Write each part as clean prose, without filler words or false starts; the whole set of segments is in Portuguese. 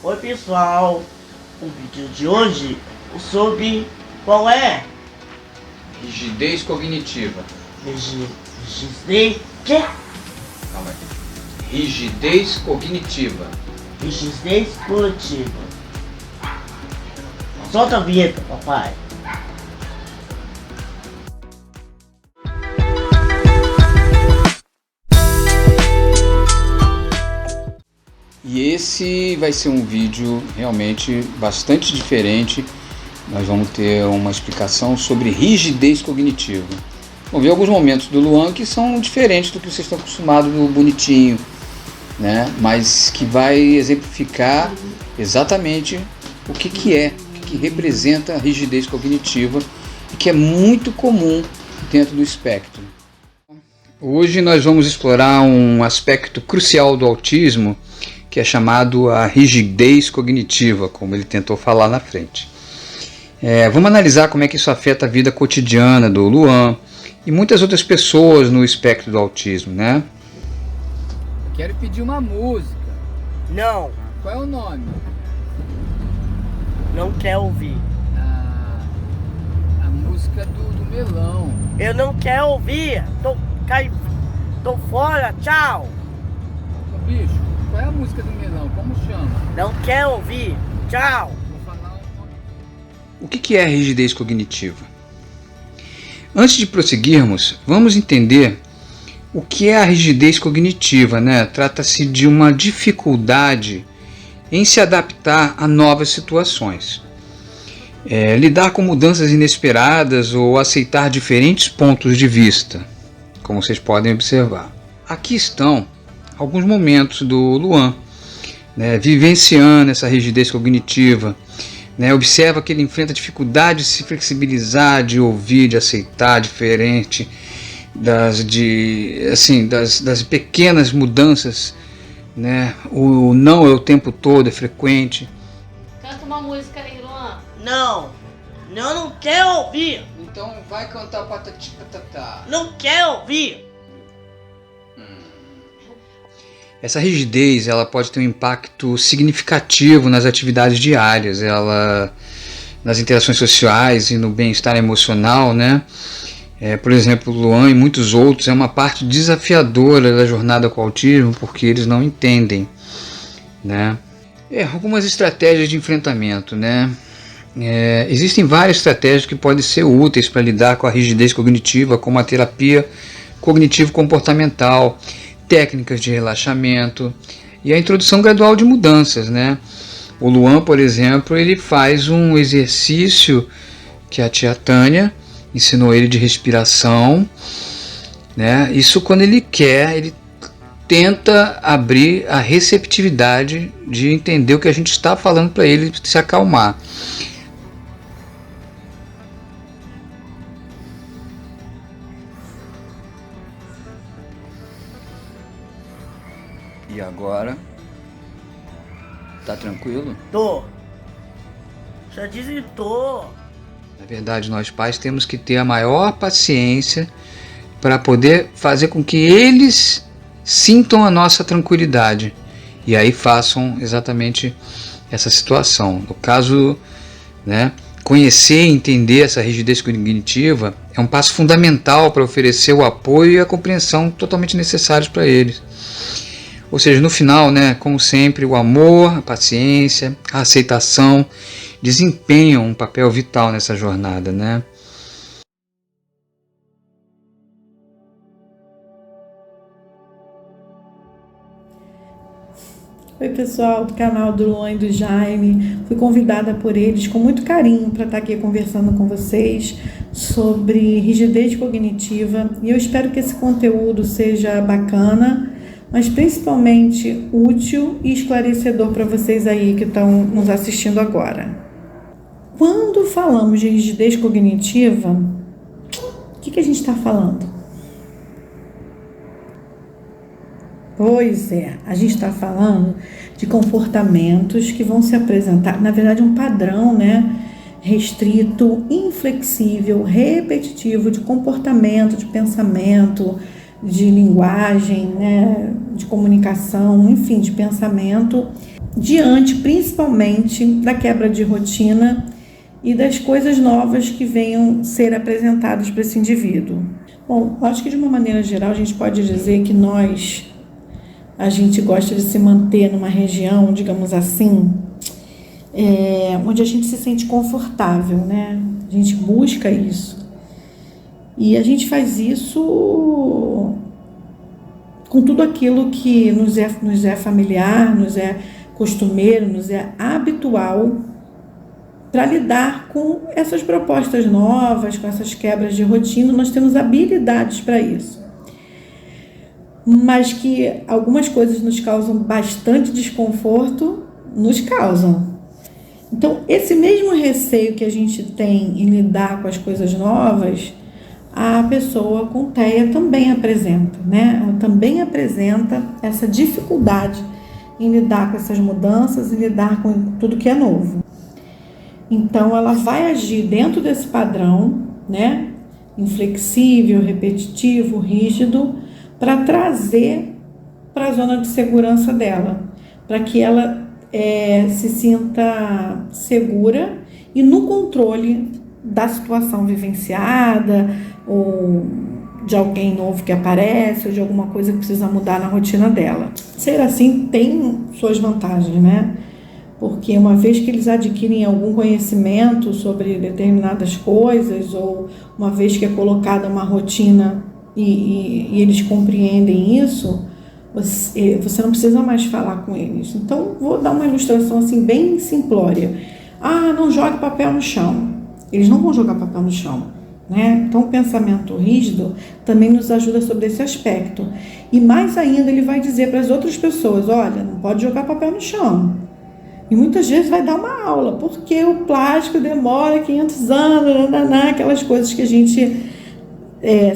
Oi pessoal, o vídeo de hoje sobre qual é? Rigidez cognitiva. Rigidez que? Calma aí. Rigidez cognitiva. Rigidez coletiva. Solta a vinheta, papai. E esse vai ser um vídeo realmente bastante diferente. Nós vamos ter uma explicação sobre rigidez cognitiva. Vamos ver alguns momentos do Luan que são diferentes do que vocês estão acostumados no Bonitinho, né? Mas que vai exemplificar exatamente o que é, o que representa a rigidez cognitiva e que é muito comum dentro do espectro. Hoje nós vamos explorar um aspecto crucial do autismo, que é chamado a rigidez cognitiva, como ele tentou falar na frente. Vamos analisar como é que isso afeta a vida cotidiana do Luan e muitas outras pessoas no espectro do autismo, né? Quero pedir uma música. Não, Qual é o nome? não quero ouvir. A música do melão. Eu não quero ouvir. Tô fora, tchau. Ô, bicho, qual é a música do melão? Como chama? Não quero ouvir, tchau. Vou falar o que é rigidez cognitiva? Antes de prosseguirmos, vamos entender o que é a rigidez cognitiva, né? Trata-se de uma dificuldade em se adaptar a novas situações. Lidar com mudanças inesperadas ou aceitar diferentes pontos de vista, como vocês podem observar. Aqui estão alguns momentos do Luan, né, vivenciando essa rigidez cognitiva. Observa que ele enfrenta dificuldade de se flexibilizar, de ouvir, de aceitar diferente das pequenas mudanças, né? O não é o tempo todo, é frequente. Canta uma música aí, Luan. Não, eu não quero ouvir. Então vai cantar Patati Patatá. Não quero ouvir. Essa rigidez ela pode ter um impacto significativo nas atividades diárias, nas interações sociais e no bem-estar emocional, né? Por exemplo, o Luan e muitos outros é uma parte desafiadora da jornada com o autismo porque eles não entendem, né? Algumas estratégias de enfrentamento, né? Existem várias estratégias que podem ser úteis para lidar com a rigidez cognitiva, como a terapia cognitivo-comportamental, técnicas de relaxamento e a introdução gradual de mudanças, né? O Luan, por exemplo, ele faz um exercício que a tia Tânia ensinou ele de respiração, né? Isso quando ele quer, ele tenta abrir a receptividade de entender o que a gente está falando para ele se acalmar. E agora? Tá tranquilo? Tô. Já disse que tô. Na verdade, nós pais temos que ter a maior paciência para poder fazer com que eles sintam a nossa tranquilidade e aí façam exatamente essa situação. No caso, né, conhecer e entender essa rigidez cognitiva é um passo fundamental para oferecer o apoio e a compreensão totalmente necessários para eles. Ou seja, no final, né, como sempre, o amor, a paciência, a aceitação desempenham um papel vital nessa jornada, né? Oi pessoal do canal do Luan e do Jaime, fui convidada por eles com muito carinho para estar aqui conversando com vocês sobre rigidez cognitiva e eu espero que esse conteúdo seja bacana, mas principalmente útil e esclarecedor para vocês aí que estão nos assistindo agora. Quando falamos de rigidez cognitiva, o que a gente está falando? Pois é, a gente está falando de comportamentos que vão se apresentar, na verdade um padrão, né, restrito, inflexível, repetitivo de comportamento, de pensamento, de linguagem, né, de comunicação, enfim, de pensamento, diante principalmente da quebra de rotina e das coisas novas que venham ser apresentadas para esse indivíduo. Bom, acho que de uma maneira geral a gente pode dizer que a gente gosta de se manter numa região, digamos assim, onde a gente se sente confortável, né? A gente busca isso. E a gente faz isso com tudo aquilo que nos é familiar, nos é costumeiro, nos é habitual, para lidar com essas propostas novas, com essas quebras de rotina. Nós temos habilidades para isso. Mas que algumas coisas nos causam bastante desconforto, nos causam. Então, esse mesmo receio que a gente tem em lidar com as coisas novas, a pessoa com TEA também apresenta, né? Ela também apresenta essa dificuldade em lidar com essas mudanças, em lidar com tudo que é novo. Então, ela vai agir dentro desse padrão, né? Inflexível, repetitivo, rígido, para trazer para a zona de segurança dela, para que ela se sinta segura e no controle da situação vivenciada, ou de alguém novo que aparece, ou de alguma coisa que precisa mudar na rotina dela. Ser assim tem suas vantagens, né? Porque uma vez que eles adquirem algum conhecimento sobre determinadas coisas, ou uma vez que é colocada uma rotina e eles compreendem isso, você não precisa mais falar com eles. Então, vou dar uma ilustração assim bem simplória. Não jogue papel no chão. Eles não vão jogar papel no chão, né? Então, o pensamento rígido também nos ajuda sobre esse aspecto. E mais ainda, ele vai dizer para as outras pessoas, olha, não pode jogar papel no chão. E muitas vezes vai dar uma aula, porque o plástico demora 500 anos, aquelas coisas que a gente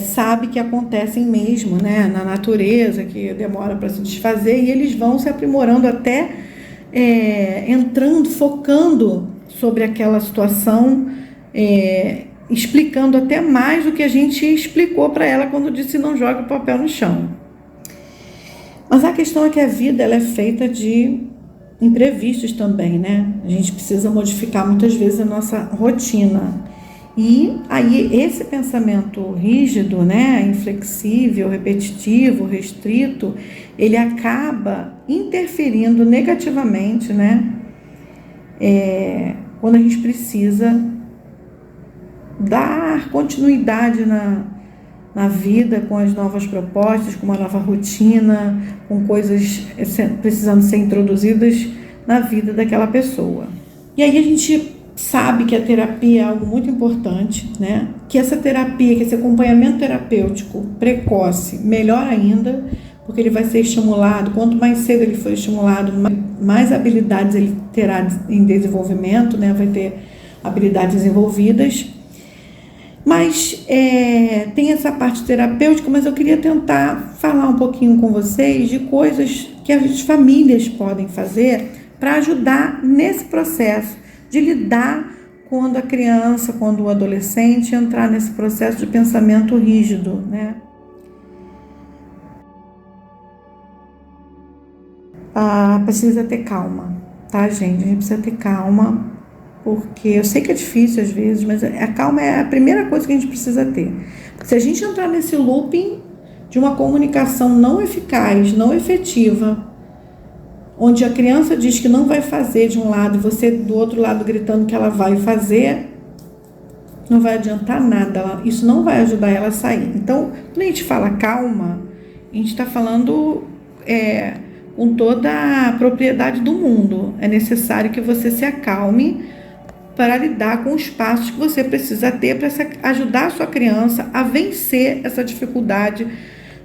sabe que acontecem mesmo, né, na natureza, que demora para se desfazer, e eles vão se aprimorando até entrando, focando sobre aquela situação, explicando até mais do que a gente explicou para ela quando disse não joga o papel no chão. Mas a questão é que a vida ela é feita de imprevistos também, né? A gente precisa modificar muitas vezes a nossa rotina. E aí esse pensamento rígido, né, inflexível, repetitivo, restrito, ele acaba interferindo negativamente, né, quando a gente precisa dar continuidade na vida, com as novas propostas, com uma nova rotina, com coisas precisando ser introduzidas na vida daquela pessoa. E aí a gente sabe que a terapia é algo muito importante, né? Que essa terapia, que esse acompanhamento terapêutico precoce, melhor ainda, porque ele vai ser estimulado, quanto mais cedo ele for estimulado, mais habilidades ele terá em desenvolvimento, né? Vai ter habilidades desenvolvidas. Mas tem essa parte terapêutica, mas eu queria tentar falar um pouquinho com vocês de coisas que as famílias podem fazer para ajudar nesse processo de lidar quando a criança, quando o adolescente entrar nesse processo de pensamento rígido, né? Precisa ter calma, tá, gente? A gente precisa ter calma, porque eu sei que é difícil às vezes, mas a calma é a primeira coisa que a gente precisa ter. Se a gente entrar nesse looping de uma comunicação não eficaz, não efetiva, onde a criança diz que não vai fazer de um lado e você do outro lado gritando que ela vai fazer, não vai adiantar nada, isso não vai ajudar ela a sair. Então, quando a gente fala calma, a gente está falando com toda a propriedade do mundo. É necessário que você se acalme para lidar com os passos que você precisa ter para ajudar a sua criança a vencer essa dificuldade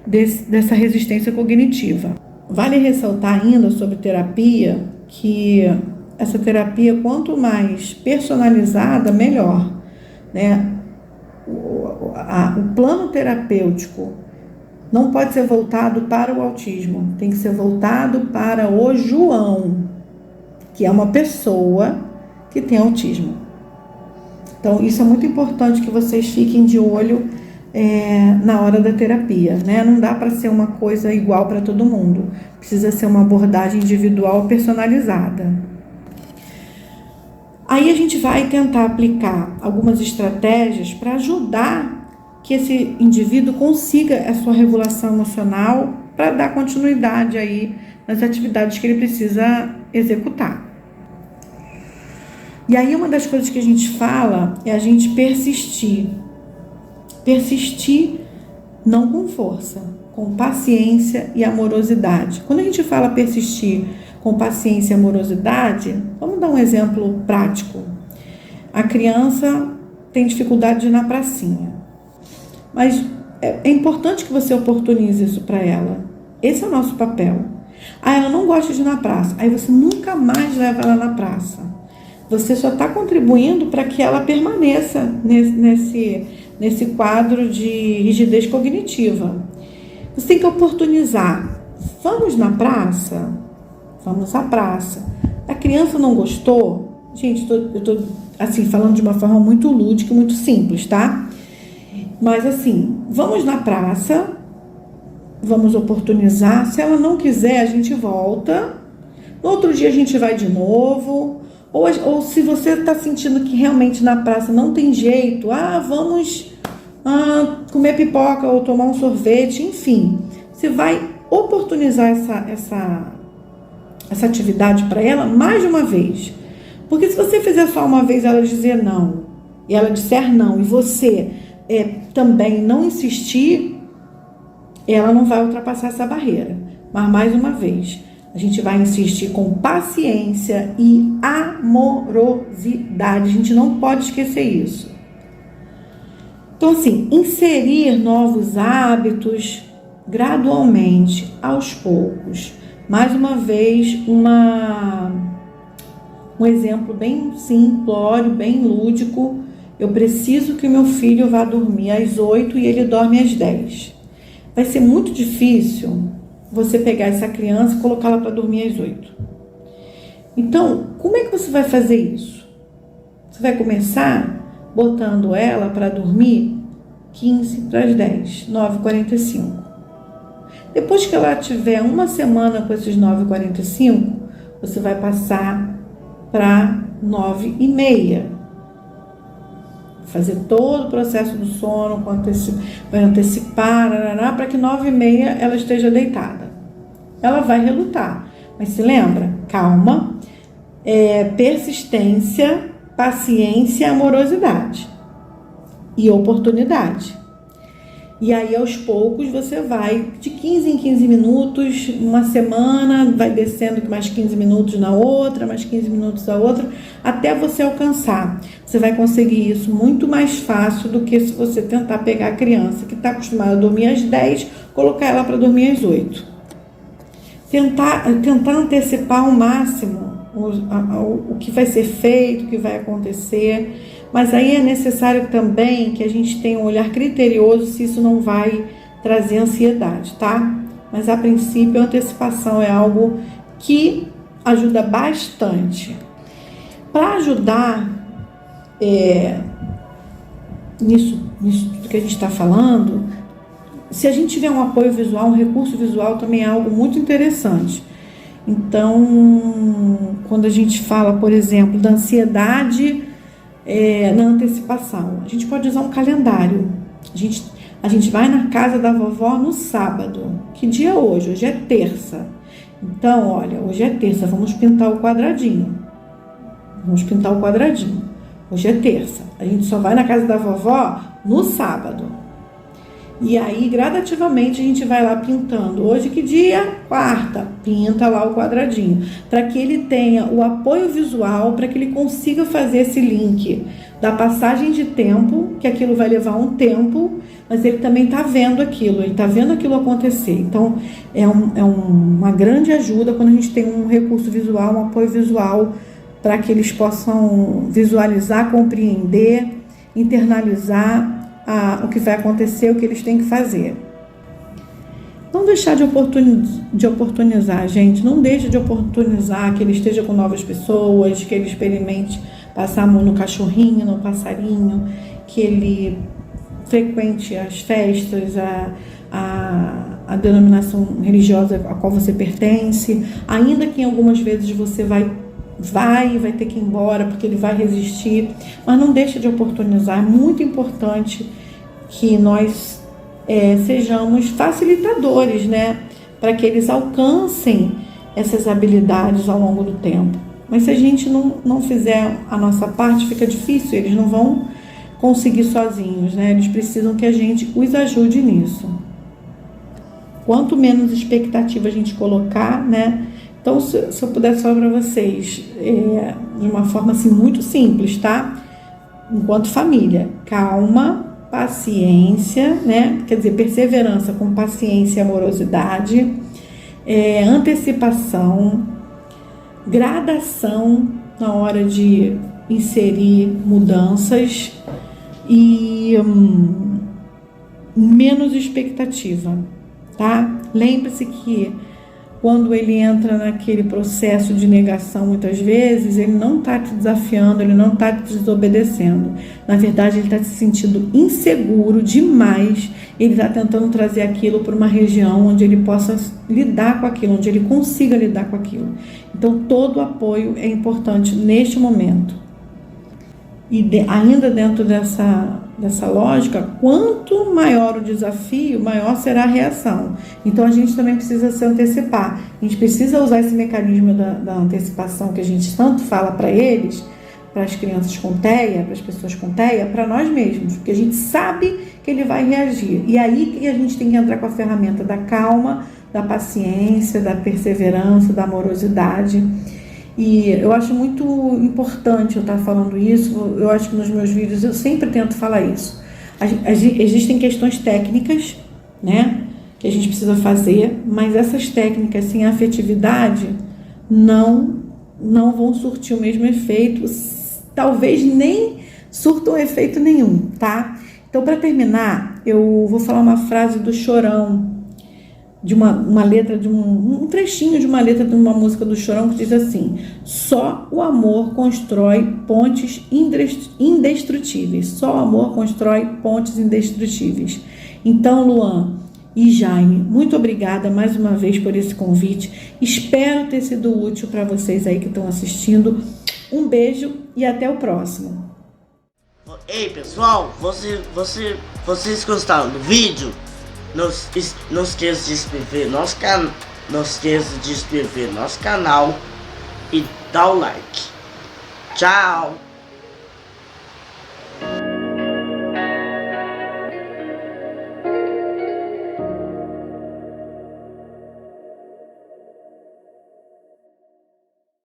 dessa resistência cognitiva. Vale ressaltar ainda sobre terapia que essa terapia, quanto mais personalizada, melhor, né? O plano terapêutico não pode ser voltado para o autismo, tem que ser voltado para o João, que é uma pessoa que tem autismo. Então, isso é muito importante que vocês fiquem de olho na hora da terapia, né? Não dá para ser uma coisa igual para todo mundo. Precisa ser uma abordagem individual personalizada. Aí a gente vai tentar aplicar algumas estratégias para ajudar que esse indivíduo consiga a sua regulação emocional para dar continuidade aí nas atividades que ele precisa executar. E aí uma das coisas que a gente fala é a gente persistir. Persistir não com força, com paciência e amorosidade. Quando a gente fala persistir com paciência e amorosidade, vamos dar um exemplo prático. A criança tem dificuldade de ir na pracinha, mas é importante que você oportunize isso para ela. Esse é o nosso papel. Ela não gosta de ir na praça, aí você nunca mais leva ela na praça. Você só está contribuindo para que ela permaneça nesse quadro de rigidez cognitiva. Você tem que oportunizar. Vamos na praça? Vamos à praça. A criança não gostou? Gente, eu estou assim, falando de uma forma muito lúdica, muito simples, tá? Mas assim, vamos na praça, vamos oportunizar. Se ela não quiser, a gente volta. No outro dia a gente vai de novo. Ou se você está sentindo que realmente na praça não tem jeito, vamos comer pipoca ou tomar um sorvete, enfim. Você vai oportunizar essa atividade para ela mais de uma vez. Porque se você fizer só uma vez ela dizer não, e ela disser não, e você também não insistir, ela não vai ultrapassar essa barreira. Mas mais uma vez, a gente vai insistir com paciência e amorosidade. A gente não pode esquecer isso. Então, assim, inserir novos hábitos gradualmente, aos poucos. Mais uma vez, um exemplo bem simplório, bem lúdico. Eu preciso que o meu filho vá dormir às 8 e ele dorme às 10. Vai ser muito difícil você pegar essa criança e colocá-la para dormir às 8. Então, como é que você vai fazer isso? Você vai começar botando ela para dormir 15 para as 10, 9h45. Depois que ela tiver uma semana com esses 9h45, você vai passar para 9h30. Fazer todo o processo do sono, vai antecipar, para que 9h30 ela esteja deitada. Ela vai relutar, mas se lembra? Calma, persistência, paciência, amorosidade e oportunidade. E aí, aos poucos, você vai de 15 em 15 minutos, uma semana, vai descendo mais 15 minutos na outra, mais 15 minutos na outra, até você alcançar. Você vai conseguir isso muito mais fácil do que se você tentar pegar a criança que está acostumada a dormir às 10, colocar ela para dormir às 8. Tentar antecipar ao máximo o que vai ser feito, o que vai acontecer. Mas aí é necessário também que a gente tenha um olhar criterioso se isso não vai trazer ansiedade, tá? Mas a princípio a antecipação é algo que ajuda bastante. Para ajudar nisso tudo que a gente está falando, se a gente tiver um apoio visual, um recurso visual também é algo muito interessante. Então, quando a gente fala, por exemplo, da ansiedade na antecipação, a gente pode usar um calendário. A gente vai na casa da vovó no sábado. Que dia é hoje? Hoje é terça. Então, olha, hoje é terça, vamos pintar o quadradinho. Hoje é terça. A gente só vai na casa da vovó no sábado. E aí, gradativamente, a gente vai lá pintando. Hoje que dia? Quarta. Pinta lá o quadradinho. Para que ele tenha o apoio visual, para que ele consiga fazer esse link da passagem de tempo, que aquilo vai levar um tempo, mas ele também está vendo aquilo, ele está vendo aquilo acontecer. Então, é uma grande ajuda quando a gente tem um recurso visual, um apoio visual, para que eles possam visualizar, compreender, internalizar o que vai acontecer, o que eles têm que fazer. Não deixar de oportunizar, gente. Não deixe de oportunizar que ele esteja com novas pessoas, que ele experimente passar a mão no cachorrinho, no passarinho, que ele frequente as festas, a denominação religiosa a qual você pertence, ainda que algumas vezes você vai ter que ir embora porque ele vai resistir, mas não deixa de oportunizar. É muito importante que nós sejamos facilitadores, né, para que eles alcancem essas habilidades ao longo do tempo. Mas se a gente não fizer a nossa parte, fica difícil, eles não vão conseguir sozinhos, né? Eles precisam que a gente os ajude nisso. Quanto menos expectativa a gente colocar, né? Então, se eu puder falar para vocês, de uma forma assim muito simples, tá? Enquanto família, calma, paciência, né? Quer dizer, perseverança com paciência e amorosidade, antecipação, gradação na hora de inserir mudanças e menos expectativa, tá? Lembre-se que quando ele entra naquele processo de negação, muitas vezes, ele não está te desafiando, ele não está te desobedecendo. Na verdade, ele está se sentindo inseguro demais. Ele está tentando trazer aquilo para uma região onde ele possa lidar com aquilo, onde ele consiga lidar com aquilo. Então, todo apoio é importante neste momento. E ainda dentro dessa lógica, quanto maior o desafio, maior será a reação. Então a gente também precisa se antecipar. A gente precisa usar esse mecanismo da antecipação que a gente tanto fala para eles, para as crianças com TEA, para as pessoas com TEA, para nós mesmos, porque a gente sabe que ele vai reagir. E aí que a gente tem que entrar com a ferramenta da calma, da paciência, da perseverança, da amorosidade. E eu acho muito importante eu estar falando isso. Eu acho que nos meus vídeos eu sempre tento falar isso. Existem questões técnicas, né, que a gente precisa fazer, mas essas técnicas sem afetividade não vão surtir o mesmo efeito, talvez nem surtam efeito nenhum, tá? Então, para terminar, eu vou falar uma frase do Chorão, de uma letra, de um trechinho de uma letra de uma música do Chorão, que diz assim: só o amor constrói pontes indestrutíveis. Só o amor constrói pontes indestrutíveis. Então, Luan e Jaime, muito obrigada mais uma vez por esse convite. Espero ter sido útil para vocês aí que estão assistindo. Um beijo e até o próximo. Ei, pessoal, vocês gostaram do vídeo? Não esqueça de inscrever nosso canal. Não esqueça de inscrever nosso canal e dar o like. Tchau!